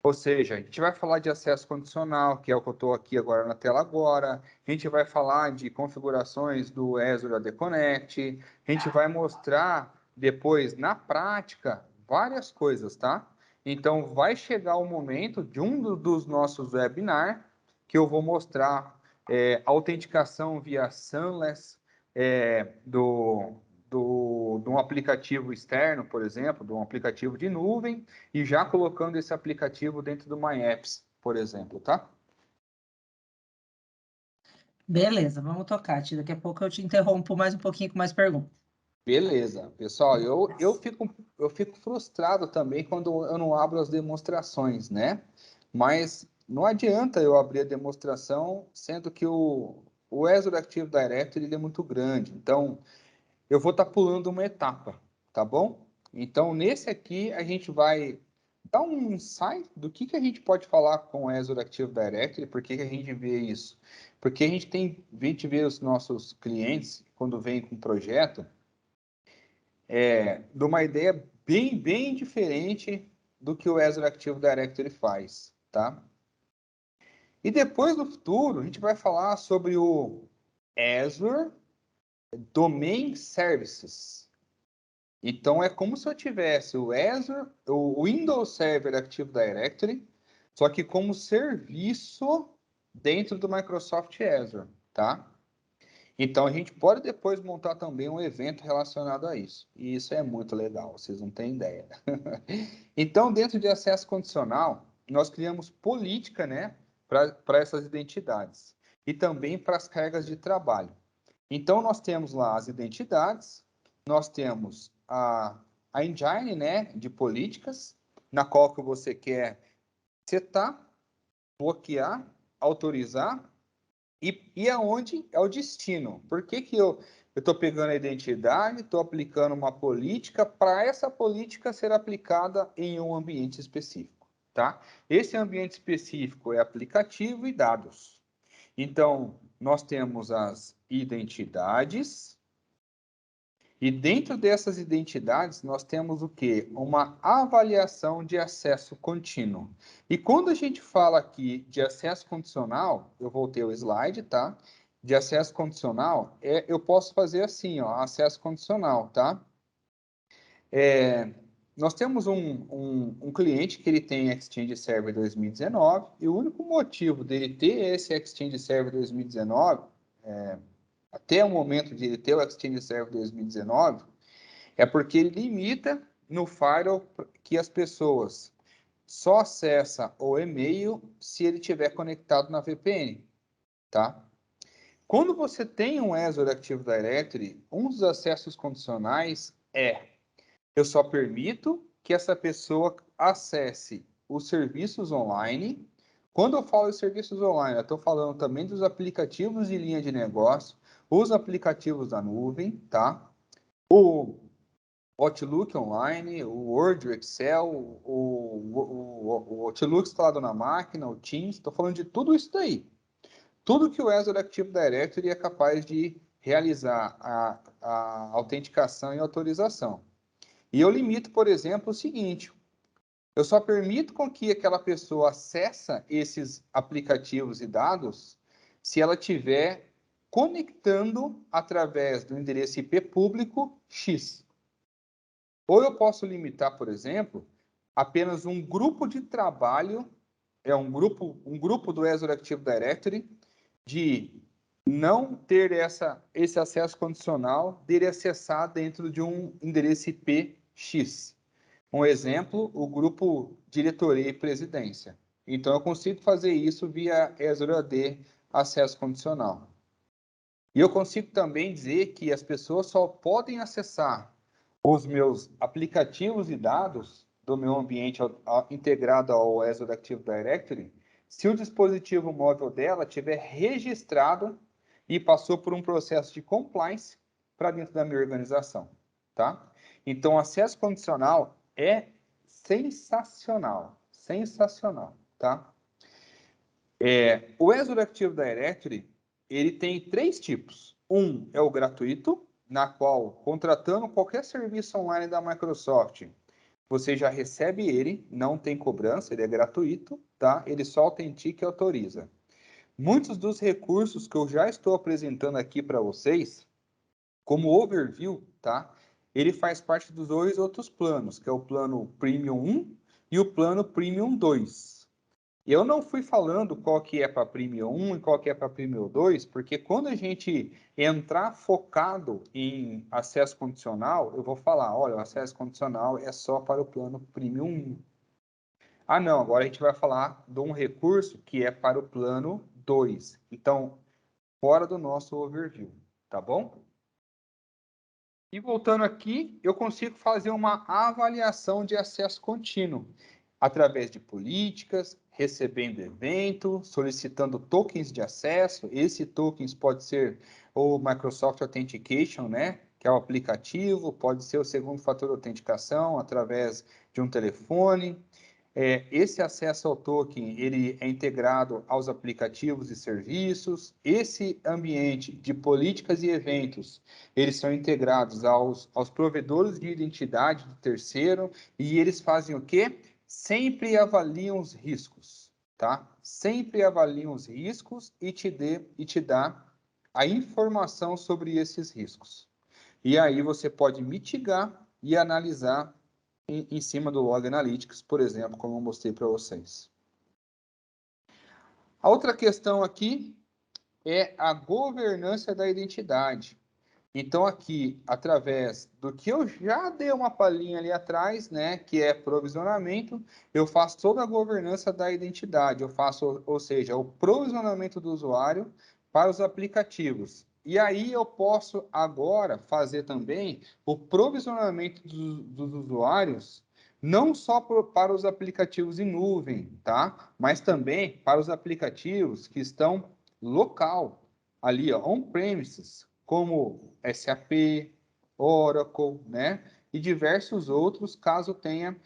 ou seja, a gente vai falar de acesso condicional, que é o que eu estou aqui agora na tela agora, a gente vai falar de configurações do Azure AD Connect, a gente vai mostrar depois, na prática, várias coisas, tá? Então, vai chegar o momento de dos nossos webinars que eu vou mostrar autenticação via Sunless de um aplicativo externo, por exemplo, de um aplicativo de nuvem, e já colocando esse aplicativo dentro do My Apps, por exemplo, tá? Beleza, vamos tocar, Tia. Daqui a pouco eu te interrompo mais um pouquinho com mais perguntas. Beleza, pessoal, eu fico frustrado também quando eu não abro as demonstrações, né? Mas não adianta eu abrir a demonstração, sendo que o Azure Active Directory ele é muito grande. Então, eu vou estar pulando uma etapa, tá bom? Então, nesse aqui, a gente vai dar um insight do que a gente pode falar com o Azure Active Directory, por que a gente vê isso? Porque a gente vê os nossos clientes, quando vem com um projeto, de uma ideia bem diferente do que o Azure Active Directory faz, tá? E depois, no futuro, a gente vai falar sobre o Azure Domain Services. Então, é como se eu tivesse o Azure, o Windows Server Active Directory, só que como serviço dentro do Microsoft Azure, tá? Então, a gente pode depois montar também um evento relacionado a isso. E isso é muito legal, vocês não têm ideia. Então, dentro de acesso condicional, nós criamos política, né, para essas identidades. E também para as cargas de trabalho. Então, nós temos lá as identidades, nós temos a engine, né, de políticas, na qual que você quer setar, bloquear, autorizar, e aonde é o destino. Por que eu estou pegando a identidade, estou aplicando uma política para essa política ser aplicada em um ambiente específico, tá? Esse ambiente específico é aplicativo e dados. Então, nós temos as identidades, e dentro dessas identidades, nós temos o quê? Uma avaliação de acesso contínuo. E quando a gente fala aqui de acesso condicional, eu voltei o slide, tá? De acesso condicional, eu posso fazer assim, ó, acesso condicional, tá? Nós temos um cliente que ele tem Exchange Server 2019, e o único motivo dele ter esse Exchange Server 2019, até o momento de ele ter o Exchange Server 2019, é porque ele limita no firewall que as pessoas só acessam o e-mail se ele estiver conectado na VPN, tá? Quando você tem um Azure Active Directory, um dos acessos condicionais eu só permito que essa pessoa acesse os serviços online. Quando eu falo de serviços online, eu estou falando também dos aplicativos de linha de negócio, os aplicativos da nuvem, tá? O Outlook online, o Word, o Excel, o Outlook instalado na máquina, o Teams, estou falando de tudo isso daí. Tudo que o Azure Active Directory é capaz de realizar a autenticação e autorização. E eu limito, por exemplo, o seguinte, eu só permito com que aquela pessoa acesse esses aplicativos e dados se ela estiver conectando através do endereço IP público X. Ou eu posso limitar, por exemplo, apenas um grupo de trabalho, um grupo do Azure Active Directory, de não ter esse acesso condicional dele acessar dentro de um endereço IP X. Um exemplo, o grupo diretoria e presidência. Então, eu consigo fazer isso via Azure AD acesso condicional. E eu consigo também dizer que as pessoas só podem acessar os meus aplicativos e dados do meu ambiente integrado ao Azure Active Directory se o dispositivo móvel dela tiver registrado e passou por um processo de compliance para dentro da minha organização, tá? Então, acesso condicional é sensacional, tá? O Azure Active Directory, ele tem 3 tipos. Um é o gratuito, na qual, contratando qualquer serviço online da Microsoft, você já recebe ele, não tem cobrança, ele é gratuito, tá? Ele só autentica e autoriza. Muitos dos recursos que eu já estou apresentando aqui para vocês, como overview, tá? Ele faz parte dos 2 outros planos, que é o plano Premium 1 e o plano Premium 2. Eu não fui falando qual que é para Premium 1 e qual que é para Premium 2, porque quando a gente entrar focado em acesso condicional, eu vou falar, olha, o acesso condicional é só para o plano Premium 1. Ah, não, agora a gente vai falar de um recurso que é para o plano 2. Então, fora do nosso overview, tá bom? E voltando aqui, eu consigo fazer uma avaliação de acesso contínuo através de políticas, recebendo evento, solicitando tokens de acesso. Esse tokens pode ser o Microsoft Authentication, né? Que é o aplicativo, pode ser o segundo fator de autenticação através de um telefone. Esse acesso ao token, ele é integrado aos aplicativos e serviços. Esse ambiente de políticas e eventos, eles são integrados aos provedores de identidade do terceiro, e eles fazem o quê? Sempre avaliam os riscos, tá? Sempre avaliam os riscos e te dá a informação sobre esses riscos. E aí você pode mitigar e analisar em cima do Log Analytics, por exemplo, como eu mostrei para vocês. A outra questão aqui é a governança da identidade. Então, aqui, através do que eu já dei uma palhinha ali atrás, né, que é provisionamento, eu faço toda a governança da identidade. Eu faço, ou seja, o provisionamento do usuário para os aplicativos. E aí eu posso agora fazer também o provisionamento dos usuários, não só para os aplicativos em nuvem, tá? Mas também para os aplicativos que estão local, ali, on-premises, como SAP, Oracle, né? E diversos outros, caso tenha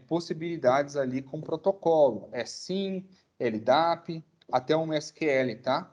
possibilidades ali com protocolo, SIM, LDAP, até um SQL, tá?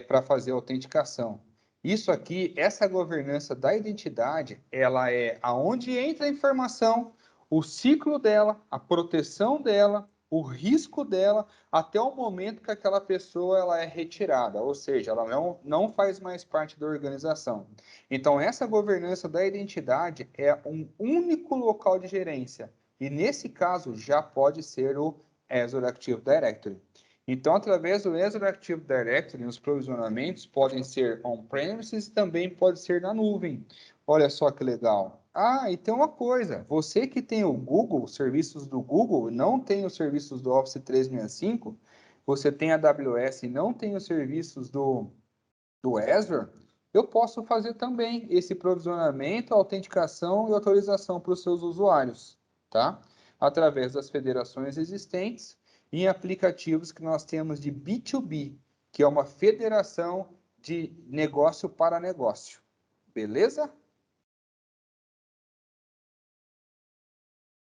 Para fazer a autenticação. Isso aqui, essa governança da identidade, ela é aonde entra a informação, o ciclo dela, a proteção dela, o risco dela, até o momento que aquela pessoa ela é retirada, ou seja, ela não faz mais parte da organização. Então, essa governança da identidade é um único local de gerência, e nesse caso já pode ser o Azure Active Directory. Então, através do Azure Active Directory, os provisionamentos podem ser on-premises e também pode ser na nuvem. Olha só que legal. Ah, e tem uma coisa, você que tem o Google, os serviços do Google, não tem os serviços do Office 365, você tem a AWS e não tem os serviços do Azure, eu posso fazer também esse provisionamento, autenticação e autorização para os seus usuários, tá? Através das federações existentes em aplicativos que nós temos de B2B, que é uma federação de negócio para negócio. Beleza?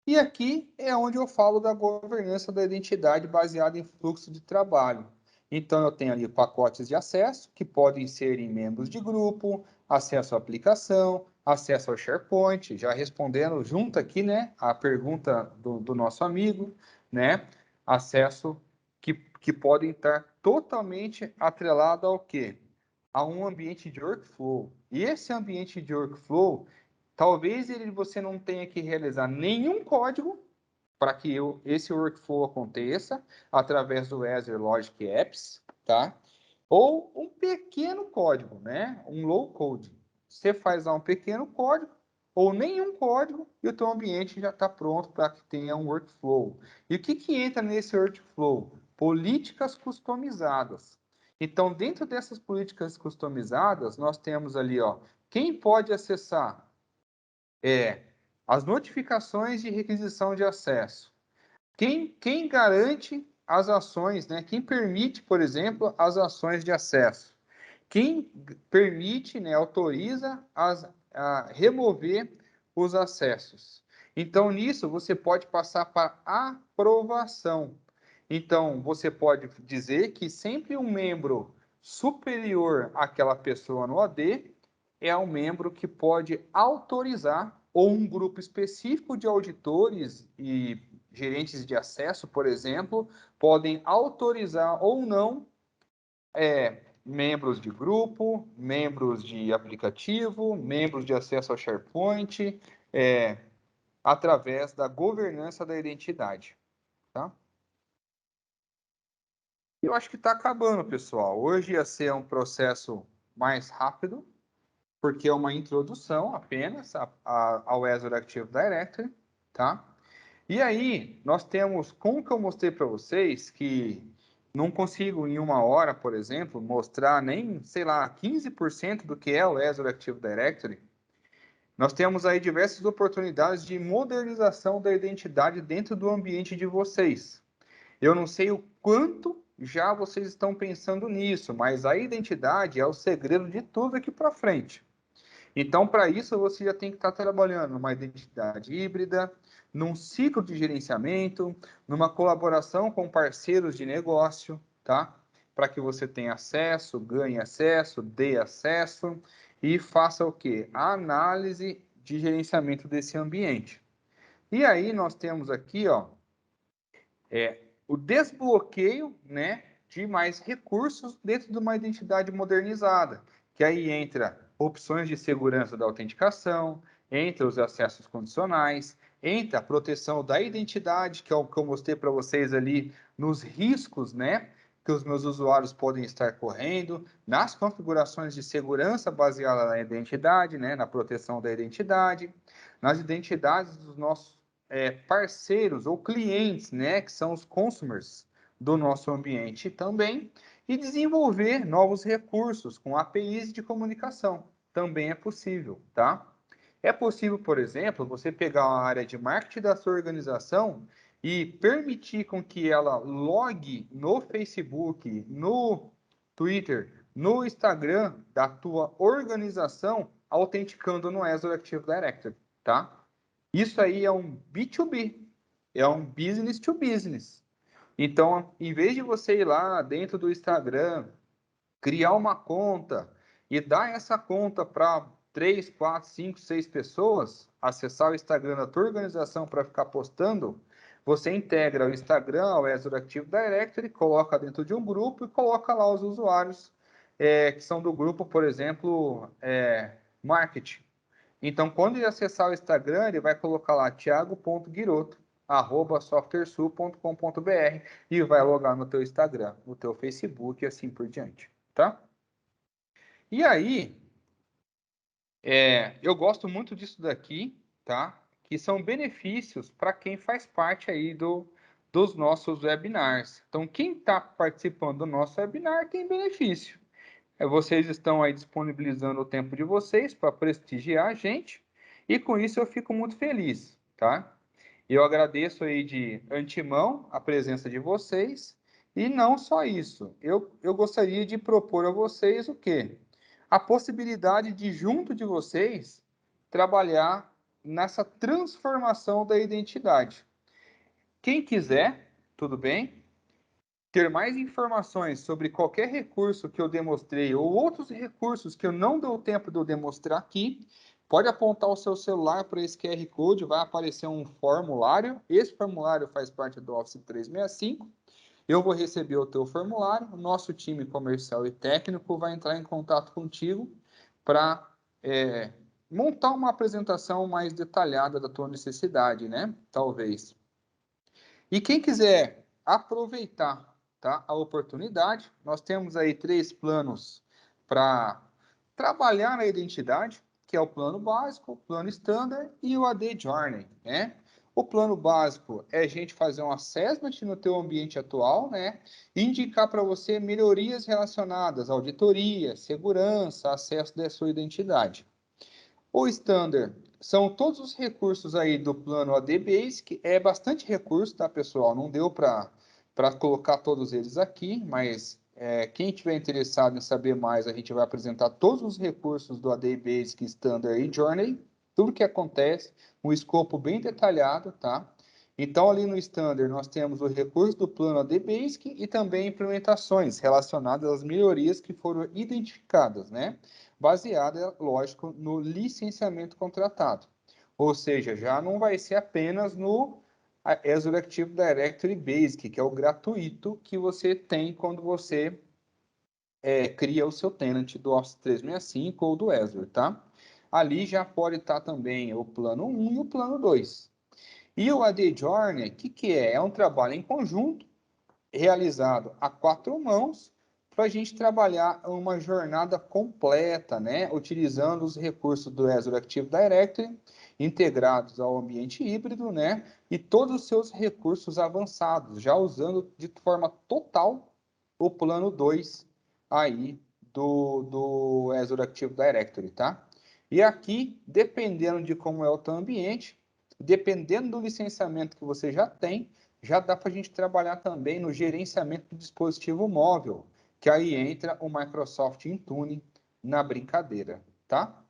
E aqui é onde eu falo da governança da identidade baseada em fluxo de trabalho. Então, eu tenho ali pacotes de acesso, que podem ser em membros de grupo, acesso à aplicação, acesso ao SharePoint, já respondendo junto aqui, né, a pergunta do nosso amigo, né, acesso que podem estar totalmente atrelado ao quê? A um ambiente de workflow. E esse ambiente de workflow, talvez você não tenha que realizar nenhum código para que esse workflow aconteça através do Azure Logic Apps, tá? Ou um pequeno código, né? Um low code. Você faz lá um pequeno código ou nenhum código e o teu ambiente já está pronto para que tenha um workflow. E o que entra nesse workflow? Políticas customizadas. Então, dentro dessas políticas customizadas, nós temos ali, ó, quem pode acessar as notificações de requisição de acesso. Quem garante as ações, né? Quem permite, por exemplo, as ações de acesso? Quem permite, né, autoriza a remover os acessos? Então, nisso, você pode passar para aprovação. Então, você pode dizer que sempre um membro superior àquela pessoa no AD é um membro que pode autorizar, ou um grupo específico de auditores e gerentes de acesso, por exemplo, podem autorizar ou não membros de grupo, membros de aplicativo, membros de acesso ao SharePoint, através da governança da identidade. Tá? Eu acho que está acabando, pessoal. Hoje ia ser um processo mais rápido, porque é uma introdução apenas ao Azure Active Directory, tá? E aí, nós temos, como que eu mostrei para vocês, que não consigo em uma hora, por exemplo, mostrar nem, sei lá, 15% do que é o Azure Active Directory, nós temos aí diversas oportunidades de modernização da identidade dentro do ambiente de vocês. Eu não sei o quanto já vocês estão pensando nisso, mas a identidade é o segredo de tudo aqui para frente. Então, para isso, você já tem que estar trabalhando numa identidade híbrida, num ciclo de gerenciamento, numa colaboração com parceiros de negócio, tá? Para que você tenha acesso, ganhe acesso, dê acesso e faça o quê? A análise de gerenciamento desse ambiente. E aí nós temos aqui, ó, o desbloqueio, né, de mais recursos dentro de uma identidade modernizada, que aí entra opções de segurança da autenticação, entra os acessos condicionais, entra a proteção da identidade, que é o que eu mostrei para vocês ali nos riscos, né, que os meus usuários podem estar correndo, nas configurações de segurança baseada na identidade, né, na proteção da identidade, nas identidades dos nossos parceiros ou clientes, né, que são os consumers do nosso ambiente também, e desenvolver novos recursos com APIs de comunicação. Também é possível, tá? É possível, por exemplo, você pegar a área de marketing da sua organização e permitir com que ela logue no Facebook, no Twitter, no Instagram da tua organização, autenticando no Azure Active Directory, tá? Isso aí é um B2B, é um business to business. Então, em vez de você ir lá dentro do Instagram, criar uma conta e dar essa conta para 3, 4, 5, 6 pessoas, acessar o Instagram da tua organização para ficar postando, você integra o Instagram ao Azure Active Directory, coloca dentro de um grupo e coloca lá os usuários que são do grupo, por exemplo, marketing. Então, quando ele acessar o Instagram, ele vai colocar lá thiago.guiroto@softwaresul.com.br e vai logar no teu Instagram, no teu Facebook e assim por diante, tá? E aí, eu gosto muito disso daqui, tá? Que são benefícios para quem faz parte aí dos nossos webinars. Então, quem está participando do nosso webinar tem benefício. Vocês estão aí disponibilizando o tempo de vocês para prestigiar a gente, e com isso eu fico muito feliz, tá? Eu agradeço aí de antemão a presença de vocês, e não só isso, eu gostaria de propor a vocês o quê? A possibilidade de, junto de vocês, trabalhar nessa transformação da identidade. Quem quiser, tudo bem? Ter mais informações sobre qualquer recurso que eu demonstrei ou outros recursos que eu não deu tempo de eu demonstrar aqui, pode apontar o seu celular para esse QR Code, vai aparecer um formulário. Esse formulário faz parte do Office 365. Eu vou receber o teu formulário, o nosso time comercial e técnico vai entrar em contato contigo para montar uma apresentação mais detalhada da tua necessidade, né? Talvez. E quem quiser aproveitar, tá, a oportunidade, nós temos aí 3 planos para trabalhar na identidade, que é o plano básico, o plano standard e o AD Journey, né? O plano básico é a gente fazer um assessment no teu ambiente atual, né? E indicar para você melhorias relacionadas à auditoria, segurança, acesso da sua identidade. O standard são todos os recursos aí do plano AD Basic, é bastante recurso, tá, pessoal? Não deu para colocar todos eles aqui, mas quem tiver interessado em saber mais, a gente vai apresentar todos os recursos do AD Basic, Standard e Journey, tudo que acontece, um escopo bem detalhado, tá? Então, ali no Standard, nós temos o recurso do plano AD Basic e também implementações relacionadas às melhorias que foram identificadas, né? Baseada, lógico, no licenciamento contratado. Ou seja, já não vai ser apenas no Azure Active Directory Basic, que é o gratuito que você tem quando você cria o seu tenant do Office 365 ou do Azure, tá? Ali já pode estar também o plano 1 e o plano 2. E o AD Journey, o que é? É um trabalho em conjunto, realizado a 4 mãos, para a gente trabalhar uma jornada completa, né? Utilizando os recursos do Azure Active Directory, integrados ao ambiente híbrido, né? E todos os seus recursos avançados, já usando de forma total o plano 2 aí do Azure Active Directory, tá? E aqui, dependendo de como é o teu ambiente, dependendo do licenciamento que você já tem, já dá para a gente trabalhar também no gerenciamento do dispositivo móvel, que aí entra o Microsoft Intune na brincadeira, tá?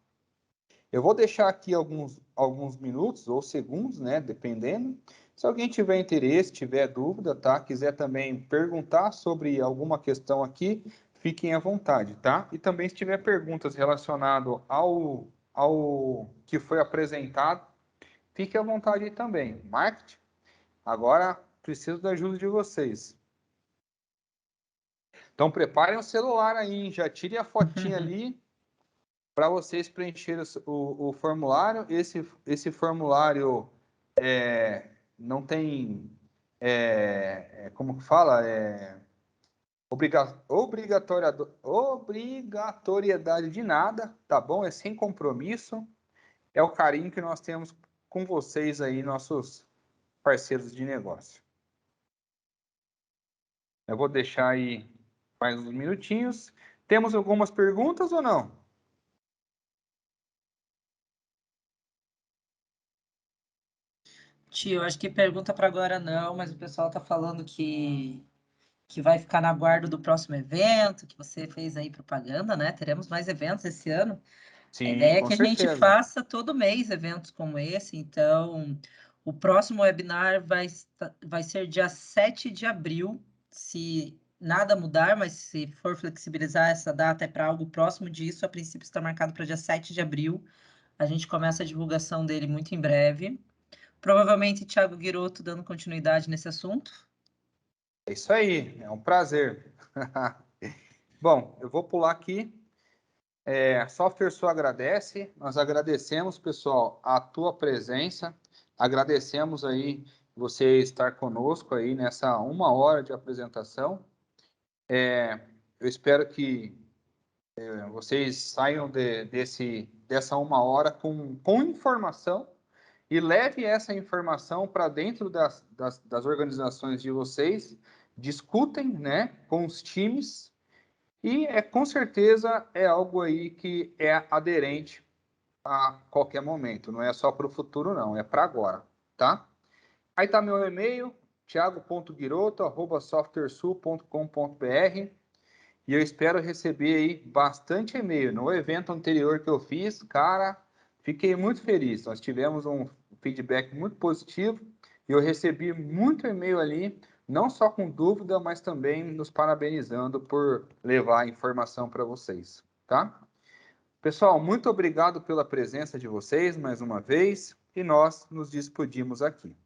Eu vou deixar aqui alguns minutos ou segundos, né, dependendo. Se alguém tiver interesse, tiver dúvida, tá? Quiser também perguntar sobre alguma questão aqui, fiquem à vontade, tá? E também se tiver perguntas relacionadas ao que foi apresentado, fique à vontade aí também. Marketing, agora preciso da ajuda de vocês. Então preparem o celular aí, hein? Já tirem a fotinha ali para vocês preencherem o formulário. Esse formulário não tem, como que fala? Obrigatoriedade de nada, tá bom? É sem compromisso. É o carinho que nós temos com vocês aí, nossos parceiros de negócio. Eu vou deixar aí mais uns minutinhos. Temos algumas perguntas ou não? Tio, acho que pergunta para agora não, mas o pessoal tá falando que vai ficar na guarda do próximo evento, que você fez aí propaganda, né? Teremos mais eventos esse ano. A Sim, ideia é com que a gente certeza. faça todo mês eventos como esse, então o próximo webinar vai ser dia 7 de abril, se nada mudar, mas se for flexibilizar essa data é para algo próximo disso, a princípio está marcado para dia 7 de abril. A gente começa a divulgação dele muito em breve. Provavelmente Thiago Guirotto dando continuidade nesse assunto. É isso aí, é um prazer. Bom, eu vou pular aqui. Software Sul agradece, nós agradecemos, pessoal, a tua presença, agradecemos aí você estar conosco aí nessa 1 hora de apresentação. Eu espero que vocês saiam dessa 1 hora com informação e leve essa informação para dentro das organizações de vocês, discutem, né, com os times. E com certeza é algo aí que é aderente a qualquer momento, não é só para o futuro não, é para agora, tá? Aí tá meu e-mail, thiago.guiroto@softwaresul.com.br, e eu espero receber aí bastante e-mail. No evento anterior que eu fiz, cara, fiquei muito feliz. Nós tivemos um feedback muito positivo e eu recebi muito e-mail ali, não só com dúvida, mas também nos parabenizando por levar a informação para vocês, tá? Pessoal, muito obrigado pela presença de vocês mais uma vez e nós nos despedimos aqui.